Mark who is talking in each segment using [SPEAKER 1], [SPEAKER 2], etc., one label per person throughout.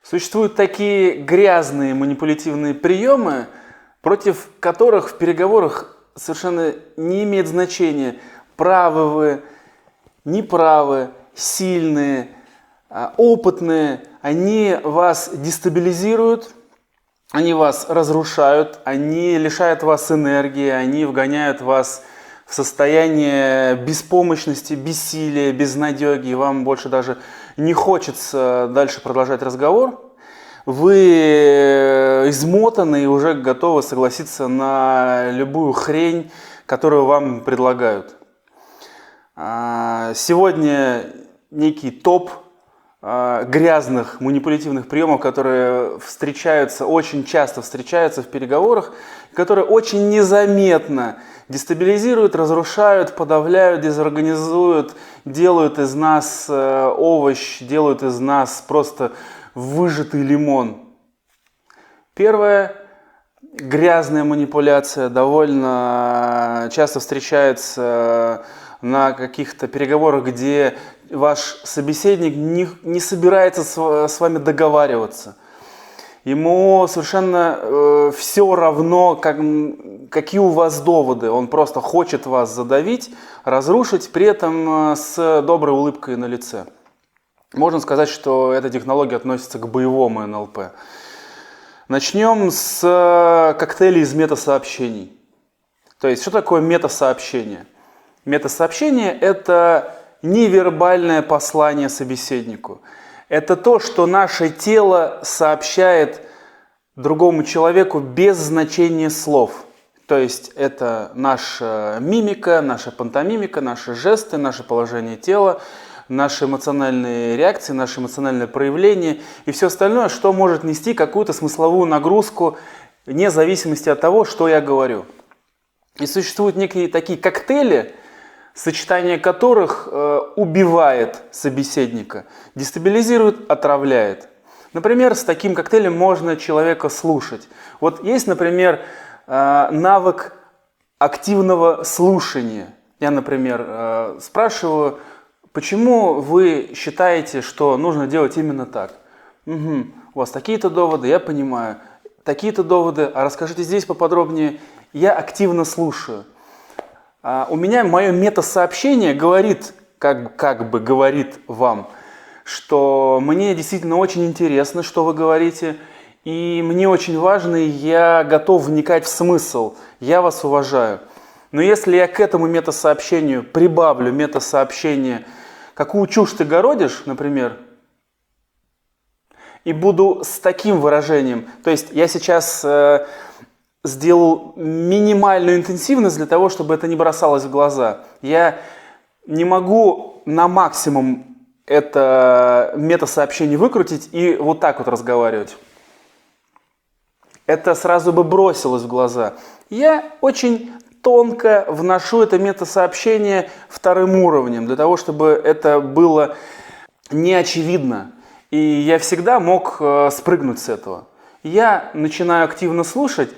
[SPEAKER 1] Существуют такие грязные манипулятивные приемы, против которых в переговорах совершенно не имеет значения, правы вы, неправы, сильные, опытные. Они вас дестабилизируют, они вас разрушают, они лишают вас энергии, они вгоняют вас в состояние беспомощности, бессилия, безнадеги, и вам больше даже не хочется дальше продолжать разговор. Вы измотаны и уже готовы согласиться на любую хрень, которую вам предлагают. Сегодня некий топ грязных манипулятивных приемов, которые очень часто встречаются в переговорах, которые очень незаметно дестабилизируют, разрушают, подавляют, дезорганизуют, делают из нас овощ, делают из нас просто выжатый лимон. Первая грязная манипуляция довольно часто встречается на каких-то переговорах, где ваш собеседник не собирается с вами договариваться. Ему совершенно все равно, какие у вас доводы. Он просто хочет вас задавить, разрушить, при этом с доброй улыбкой на лице. Можно сказать, что эта технология относится к боевому НЛП. Начнем с коктейля из метасообщений. То есть, что такое метасообщение? Метасообщение – это невербальное послание собеседнику. Это то, что наше тело сообщает другому человеку без значения слов. То есть это наша мимика, наша пантомимика, наши жесты, наше положение тела, наши эмоциональные реакции, наши эмоциональные проявления и все остальное, что может нести какую-то смысловую нагрузку вне зависимости от того, что я говорю. И существуют некие такие коктейли, сочетание которых убивает собеседника, дестабилизирует, отравляет. Например, с таким коктейлем можно человека слушать. Вот есть, например, навык активного слушания. Я, например, спрашиваю, почему вы считаете, что нужно делать именно так? Угу, у вас такие-то доводы, я понимаю. Такие-то доводы, а расскажите здесь поподробнее. Я активно слушаю. У меня мое метасообщение говорит, как бы говорит вам, что мне действительно очень интересно, что вы говорите, и мне очень важно, и я готов вникать в смысл, я вас уважаю. Но если я к этому метасообщению прибавлю метасообщение «какую чушь ты городишь», например, и буду с таким выражением, то есть я сейчас сделал минимальную интенсивность для того, чтобы это не бросалось в глаза. Я не могу на максимум это метасообщение выкрутить и вот так вот разговаривать. Это сразу бы бросилось в глаза. Я очень тонко вношу это метасообщение вторым уровнем, для того, чтобы это было неочевидно. И я всегда мог спрыгнуть с этого. Я начинаю активно слушать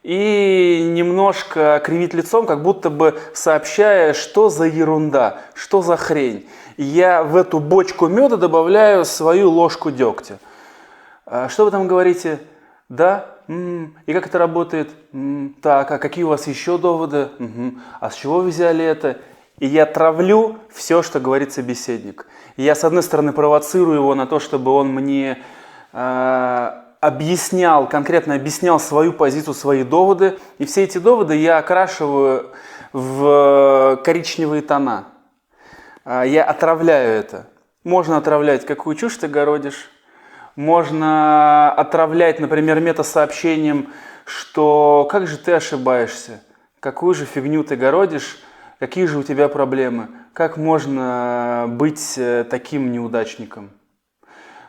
[SPEAKER 1] и немножко кривить лицом, как будто бы сообщая, что за ерунда, что за хрень. Я в эту бочку меда добавляю свою ложку дегтя. Что вы там говорите? Да? И как это работает? Так, а какие у вас еще доводы? А с чего вы взяли это? И я травлю все, что говорит собеседник. И я, с одной стороны, провоцирую его на то, чтобы он мне конкретно объяснял свою позицию, свои доводы. И все эти доводы я окрашиваю в коричневые тона. Я отравляю это. Можно отравлять, какую чушь ты городишь. Можно отравлять, например, метасообщением, что как же ты ошибаешься, какую же фигню ты городишь, какие же у тебя проблемы, как можно быть таким неудачником.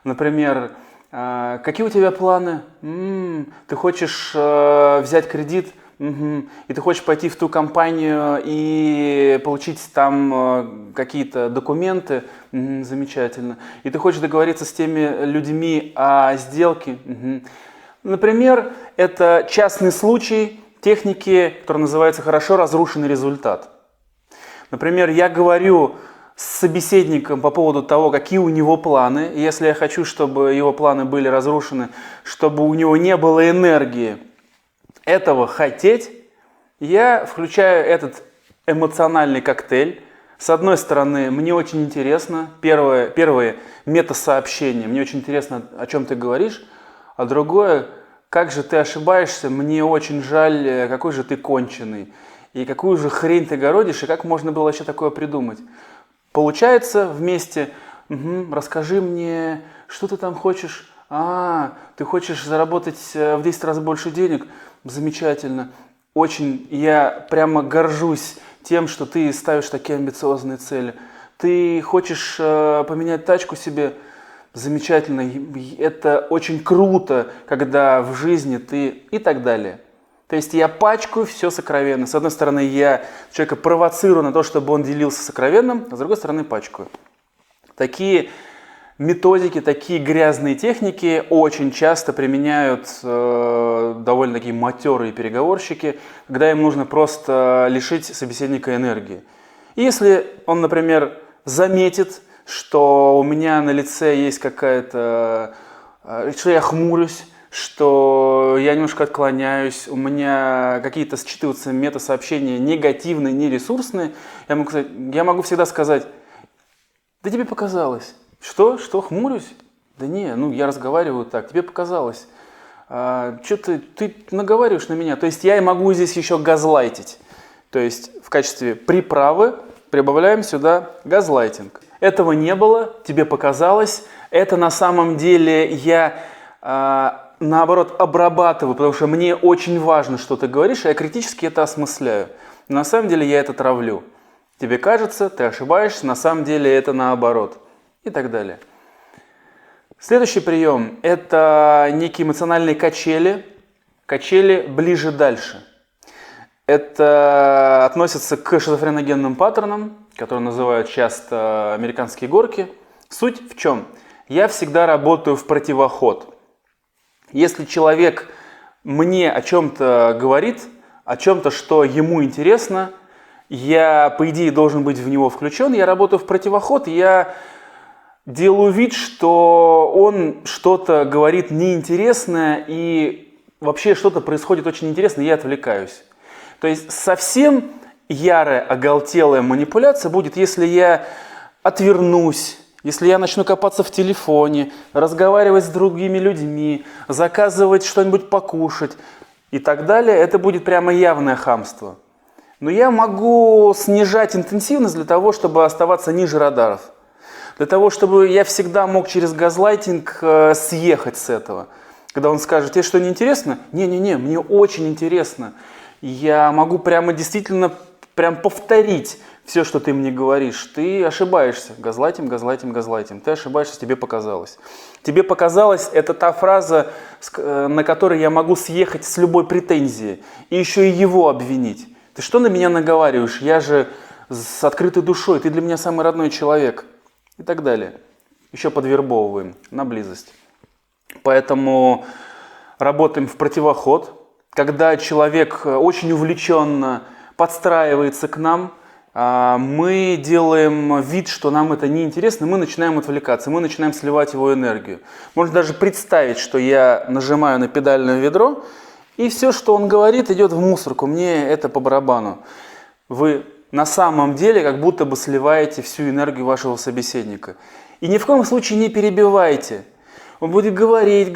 [SPEAKER 1] Например, какие у тебя планы? Ты хочешь взять кредит? И ты хочешь пойти в ту компанию и получить там какие-то документы? Замечательно. И ты хочешь договориться с теми людьми о сделке? Например, это частный случай техники, которая называется «хорошо разрушенный результат». Например, я говорю с собеседником по поводу того, какие у него планы. И если я хочу, чтобы его планы были разрушены, чтобы у него не было энергии этого хотеть, я включаю этот эмоциональный коктейль. С одной стороны, мне очень интересно, первые метасообщения, мне очень интересно, о чем ты говоришь, а другое, как же ты ошибаешься, мне очень жаль, какой же ты конченый, и какую же хрень ты городишь, и как можно было вообще такое придумать. Получается вместе, расскажи мне, что ты там хочешь, ты хочешь заработать в 10 раз больше денег, замечательно, очень, я прямо горжусь тем, что ты ставишь такие амбициозные цели. Ты хочешь поменять тачку себе? Замечательно. Это очень круто, когда в жизни ты и так далее. То есть я пачкаю все сокровенно. С одной стороны, я человека провоцирую на то, чтобы он делился сокровенным, а с другой стороны, пачкаю. Такие методики, такие грязные техники очень часто применяют довольно такие матерые переговорщики, когда им нужно просто лишить собеседника энергии. И если он, например, заметит, что у меня на лице есть какая-то, что я хмурюсь, что я немножко отклоняюсь, у меня какие-то считываются метасообщения негативные, нересурсные, я могу всегда сказать: да тебе показалось. Что, хмурюсь? Да не, я разговариваю так, тебе показалось. Что ты наговариваешь на меня? То есть я и могу здесь еще газлайтить. То есть в качестве приправы прибавляем сюда газлайтинг. Этого не было, тебе показалось. Это на самом деле я наоборот обрабатываю, потому что мне очень важно, что ты говоришь, и я критически это осмысляю. Но на самом деле я это травлю. Тебе кажется, ты ошибаешься, на самом деле это наоборот. И так далее. Следующий прием – это некие эмоциональные качели. Качели ближе-дальше. Это относится к шизофреногенным паттернам, которые называют часто американские горки. Суть в чем? Я всегда работаю в противоход. Если человек мне о чем-то говорит, о чем-то, что ему интересно, я, по идее, должен быть в него включен, я работаю в противоход, я делаю вид, что он что-то говорит неинтересное и вообще что-то происходит очень интересное, и я отвлекаюсь. То есть совсем ярая, оголтелая манипуляция будет, если я отвернусь, если я начну копаться в телефоне, разговаривать с другими людьми, заказывать что-нибудь покушать и так далее. Это будет прямо явное хамство. Но я могу снижать интенсивность для того, чтобы оставаться ниже радаров. Для того, чтобы я всегда мог через газлайтинг съехать с этого. Когда он скажет: тебе что, не интересно? Не-не-не, мне очень интересно. Я могу прямо действительно повторить все, что ты мне говоришь. Ты ошибаешься. Газлайтим. Ты ошибаешься, тебе показалось. Тебе показалось — это та фраза, на которой я могу съехать с любой претензией. И еще и его обвинить. Ты что на меня наговариваешь? Я же с открытой душой. Ты для меня самый родной человек. И так далее. Еще подвербовываем на близость. Поэтому работаем в противоход. Когда человек очень увлеченно подстраивается к нам, мы делаем вид, что нам это неинтересно, мы начинаем отвлекаться, мы начинаем сливать его энергию. Можно даже представить, что я нажимаю на педальное ведро, и все, что он говорит, идет в мусорку. Мне это по барабану. Вы на самом деле как будто бы сливаете всю энергию вашего собеседника. И ни в коем случае не перебивайте. Он будет говорить,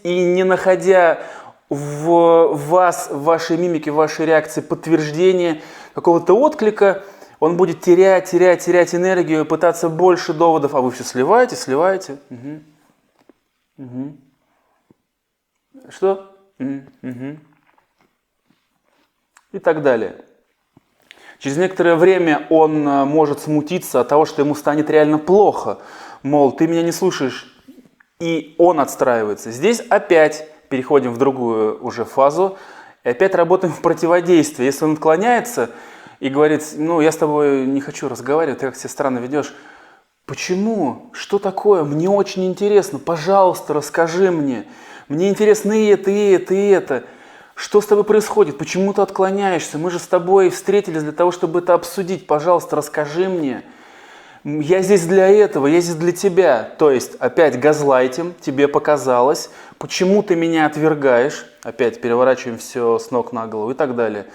[SPEAKER 1] и не находя в вас, в вашей мимике, в вашей реакции подтверждения, какого-то отклика, он будет терять энергию, пытаться больше доводов, а вы все сливаете. Что? И так далее. Через некоторое время он может смутиться от того, что ему станет реально плохо. Мол, ты меня не слушаешь, и он отстраивается. Здесь опять переходим в другую уже фазу, и опять работаем в противодействии. Если он отклоняется и говорит: я с тобой не хочу разговаривать, ты как себя странно ведешь. Почему? Что такое? Мне очень интересно, пожалуйста, расскажи мне. Мне интересно и это. Что с тобой происходит? Почему ты отклоняешься? Мы же с тобой встретились для того, чтобы это обсудить. Пожалуйста, расскажи мне. Я здесь для этого, я здесь для тебя. То есть опять газлайтим, тебе показалось, почему ты меня отвергаешь. Опять переворачиваем все с ног на голову и так далее.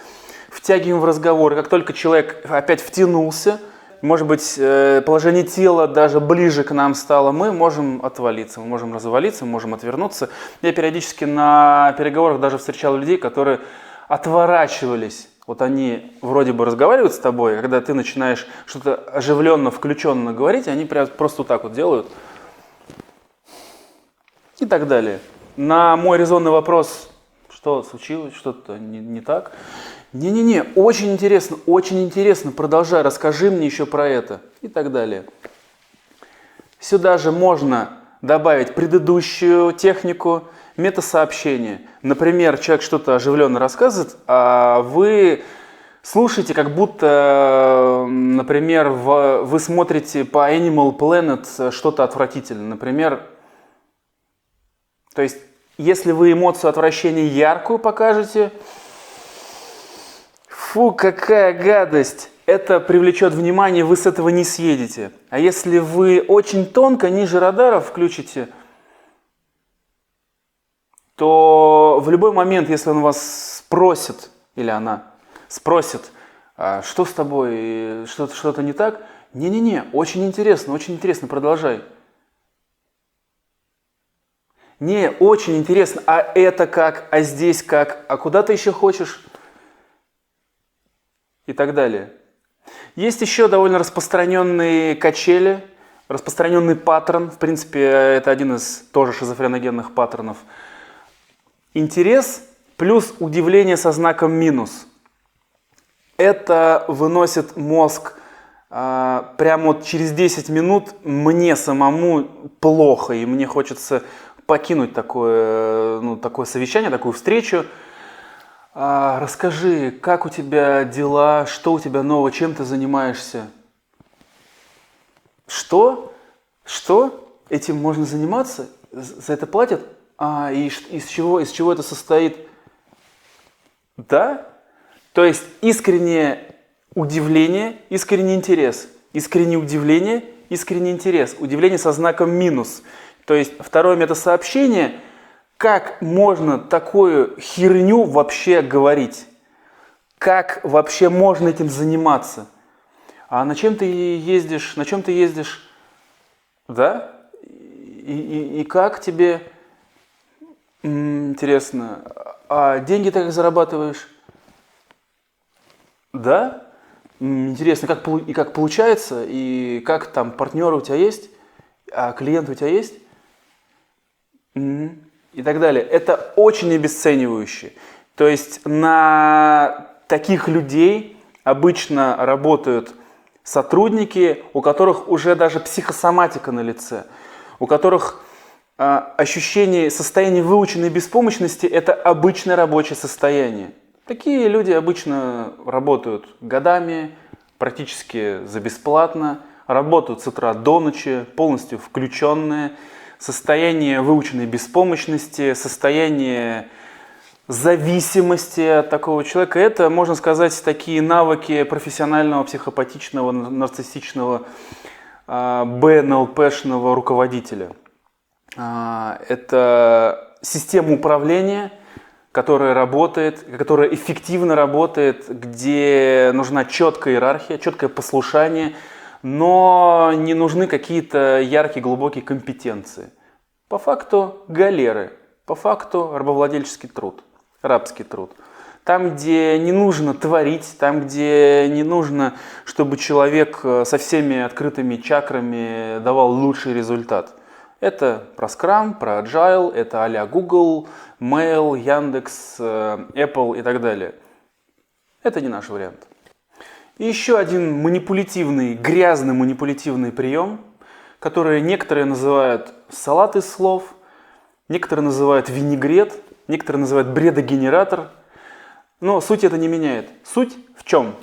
[SPEAKER 1] Втягиваем в разговор. Как только человек опять втянулся, может быть, положение тела даже ближе к нам стало, мы можем отвалиться, мы можем развалиться, мы можем отвернуться. Я периодически на переговорах даже встречал людей, которые отворачивались. Вот они вроде бы разговаривают с тобой, а когда ты начинаешь что-то оживленно, включенно говорить, они прям просто вот так вот делают. И так далее. На мой резонный вопрос, что случилось, что-то не так. Не-не-не, очень интересно, продолжай, расскажи мне еще про это. И так далее. Сюда же можно добавить предыдущую технику, метасообщение. Например, человек что-то оживленно рассказывает, а вы слушаете, как будто, например, вы смотрите по Animal Planet что-то отвратительное. Например, то есть, если вы эмоцию отвращения яркую покажете, фу, какая гадость! Это привлечет внимание, вы с этого не съедете. А если вы очень тонко, ниже радаров включите, то в любой момент, если он вас спросит, или она спросит, что с тобой, что-то не так, не-не-не, очень интересно, продолжай. Не, очень интересно, а это как, а здесь как, а куда ты еще хочешь? И так далее. Есть еще довольно распространенные качели, распространенный паттерн, в принципе, это один из тоже шизофреногенных паттернов. Интерес плюс удивление со знаком минус. Это выносит мозг прямо вот через 10 минут мне самому плохо, и мне хочется покинуть такое совещание, такую встречу. Расскажи, как у тебя дела, что у тебя нового, чем ты занимаешься? Что? Что? Этим можно заниматься? За это платят? И из чего это состоит? Да? То есть искреннее удивление, искренний интерес. Искреннее удивление, искренний интерес. Удивление со знаком минус. То есть второе метасообщение. Как можно такую херню вообще говорить? Как вообще можно этим заниматься? А на чем ты ездишь? На чем ты ездишь? Да? И как тебе? Интересно. А деньги ты как зарабатываешь? Да? Интересно, как получается? И как там партнеры у тебя есть? А клиенты у тебя есть? И так далее. Это очень обесценивающе. То есть на таких людей обычно работают сотрудники, у которых уже даже психосоматика на лице, у которых ощущение состояния выученной беспомощности – это обычное рабочее состояние. Такие люди обычно работают годами, практически за бесплатно, работают с утра до ночи, полностью включенные. Состояние выученной беспомощности, состояние зависимости от такого человека – это, можно сказать, такие навыки профессионального, психопатичного, нарциссичного, БНЛПшного руководителя. Это система управления, которая работает, которая эффективно работает, где нужна четкая иерархия, четкое послушание, но не нужны какие-то яркие, глубокие компетенции. По факту галеры, по факту рабовладельческий труд, рабский труд. Там, где не нужно творить, там, где не нужно, чтобы человек со всеми открытыми чакрами давал лучший результат. Это про Scrum, про Agile, это а-ля Google, Mail, Яндекс, Apple и так далее. Это не наш вариант. И еще один манипулятивный, грязный манипулятивный прием, который некоторые называют салат из слов, некоторые называют винегрет, некоторые называют бредогенератор. Но суть это не меняет. Суть в чем?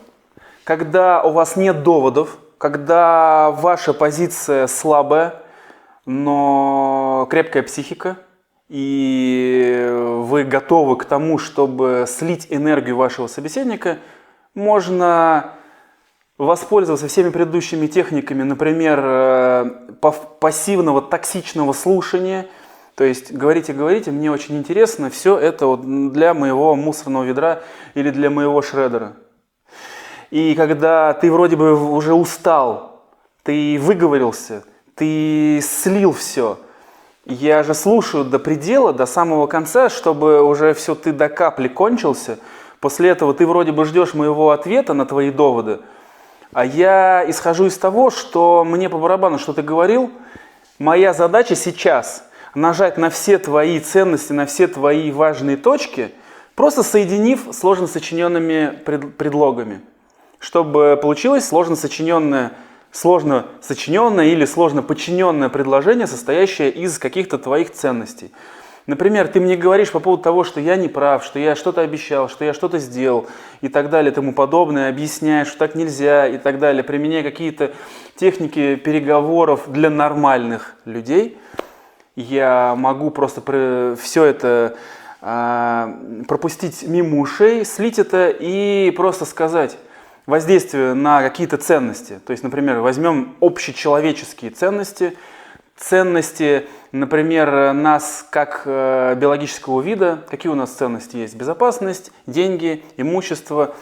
[SPEAKER 1] Когда у вас нет доводов, когда ваша позиция слабая, но крепкая психика, и вы готовы к тому, чтобы слить энергию вашего собеседника, можно воспользоваться всеми предыдущими техниками, например, пассивного токсичного слушания. То есть говорите, говорите, мне очень интересно, все это вот для моего мусорного ведра или для моего шредера. И когда ты вроде бы уже устал, ты выговорился, ты слил все, я же слушаю до предела, до самого конца, чтобы уже все ты до капли кончился. После этого ты вроде бы ждешь моего ответа на твои доводы, а я исхожу из того, что мне по барабану, что ты говорил. Моя задача сейчас нажать на все твои ценности, на все твои важные точки, просто соединив сложно сочиненными предлогами, чтобы получилось сложно сочиненное или сложно подчиненное предложение, состоящее из каких-то твоих ценностей. Например, ты мне говоришь по поводу того, что я не прав, что я что-то обещал, что я что-то сделал и так далее, и тому подобное, объясняешь, что так нельзя и так далее, применяя какие-то техники переговоров для нормальных людей. Я могу просто все это пропустить мимо ушей, слить это и просто сказать воздействие на какие-то ценности. То есть, например, возьмем общечеловеческие ценности, например, нас как биологического вида. Какие у нас ценности есть? Безопасность, деньги, имущество,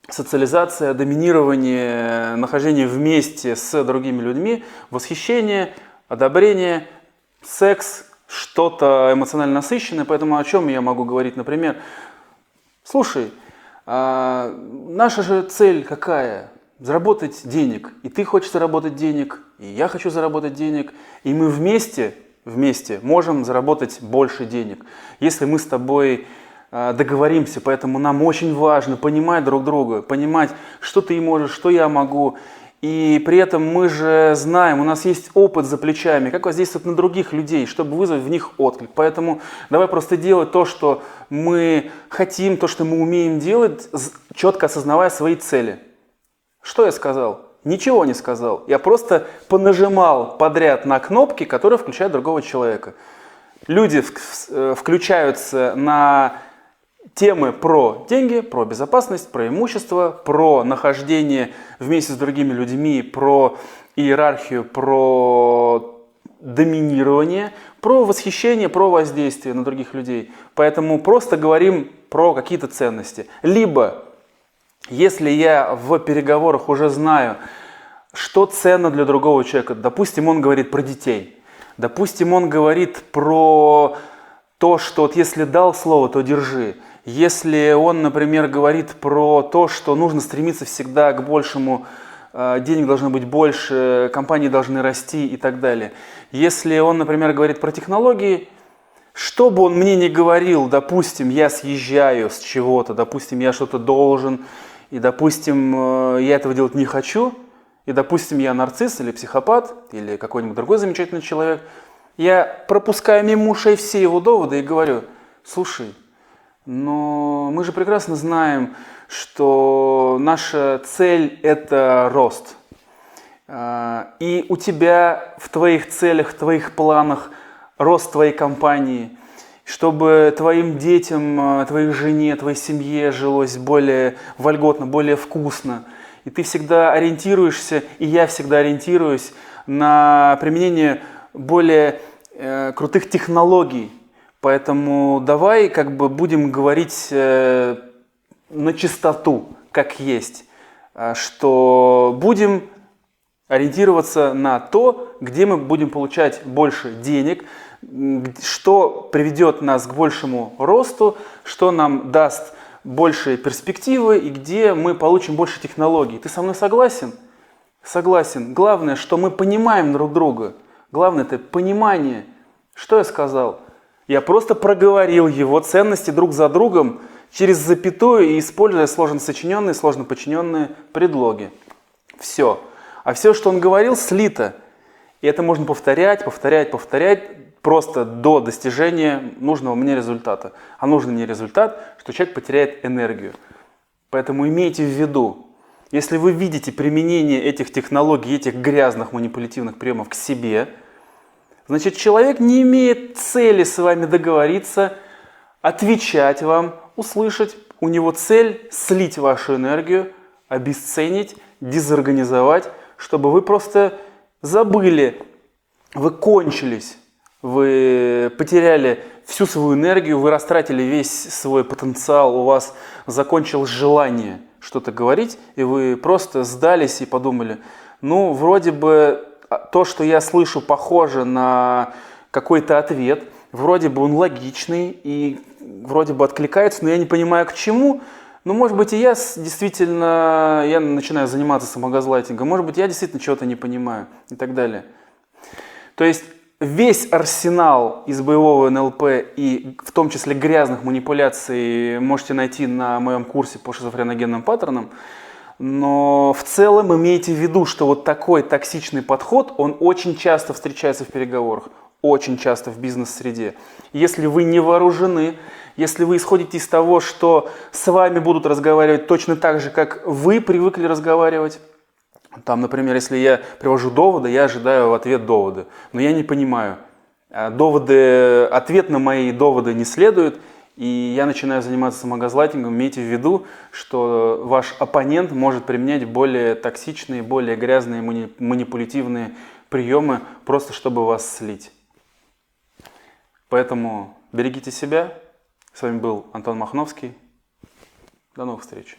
[SPEAKER 1] социализация, доминирование, нахождение вместе с другими людьми, восхищение, одобрение, секс, что-то эмоционально насыщенное. Поэтому о чем я могу говорить? Например, слушай, наша же цель какая? Заработать денег. И ты хочешь заработать денег, и я хочу заработать денег. И мы вместе можем заработать больше денег, если мы с тобой договоримся. Поэтому нам очень важно понимать друг друга, понимать, что ты можешь, что я могу. И при этом мы же знаем, у нас есть опыт за плечами, как воздействовать на других людей, чтобы вызвать в них отклик. Поэтому давай просто делать то, что мы хотим, то, что мы умеем делать, четко осознавая свои цели. Что я сказал? Ничего не сказал. Я просто понажимал подряд на кнопки, которые включают другого человека. Люди включаются на темы про деньги, про безопасность, про имущество, про нахождение вместе с другими людьми, про иерархию, про доминирование, про восхищение, про воздействие на других людей. Поэтому просто говорим про какие-то ценности. Либо, если я в переговорах уже знаю, что ценно для другого человека, допустим, он говорит про детей, допустим, он говорит про то, что вот если дал слово, то держи. Если он, например, говорит про то, что нужно стремиться всегда к большему, денег должно быть больше, компании должны расти и так далее. Если он, например, говорит про технологии, что бы он мне ни говорил, допустим, я съезжаю с чего-то, допустим, я что-то должен, и, допустим, я этого делать не хочу, и, допустим, я нарцисс или психопат, или какой-нибудь другой замечательный человек, я пропускаю мимо ушей все его доводы и говорю: слушай, но мы же прекрасно знаем, что наша цель – это рост. И у тебя в твоих целях, в твоих планах рост твоей компании, чтобы твоим детям, твоей жене, твоей семье жилось более вольготно, более вкусно. И ты всегда ориентируешься, и я всегда ориентируюсь на применение более крутых технологий. Поэтому давай будем говорить на чистоту, как есть, что будем ориентироваться на то, где мы будем получать больше денег, что приведет нас к большему росту, что нам даст большие перспективы и где мы получим больше технологий. Ты со мной согласен? Согласен. Главное, что мы понимаем друг друга. Главное – это понимание. Что я сказал? Я просто проговорил его ценности друг за другом через запятую и используя сложно сочиненные, сложно подчиненные предлоги. Все. А все, что он говорил, слито. И это можно повторять просто до достижения нужного мне результата. А нужный мне результат, что человек потеряет энергию. Поэтому имейте в виду, если вы видите применение этих технологий, этих грязных манипулятивных приемов к себе, Значит, человек не имеет цели с вами договориться, отвечать вам, услышать. У него цель слить вашу энергию, обесценить, дезорганизовать, чтобы вы просто забыли, вы кончились, вы потеряли всю свою энергию, вы растратили весь свой потенциал, у вас закончилось желание что-то говорить, и вы просто сдались и подумали, ну, вроде бы то, что я слышу, похоже на какой-то ответ, вроде бы он логичный и вроде бы откликается, но я не понимаю к чему. Ну, может быть, и я действительно, я начинаю заниматься самогазлайтингом, может быть, я действительно чего-то не понимаю и так далее. То есть весь арсенал из боевого НЛП и в том числе грязных манипуляций можете найти на моем курсе по шизофреногенным паттернам. Но в целом имейте в виду, что вот такой токсичный подход, он очень часто встречается в переговорах, очень часто в бизнес-среде. Если вы не вооружены, если вы исходите из того, что с вами будут разговаривать точно так же, как вы привыкли разговаривать, там, например, если я привожу доводы, я ожидаю в ответ доводы, но я не понимаю. Ответ на мои доводы не следует, и я начинаю заниматься самогазлайтингом. Имейте в виду, что ваш оппонент может применять более токсичные, более грязные манипулятивные приемы, просто чтобы вас слить. Поэтому берегите себя. С вами был Антон Махновский. До новых встреч.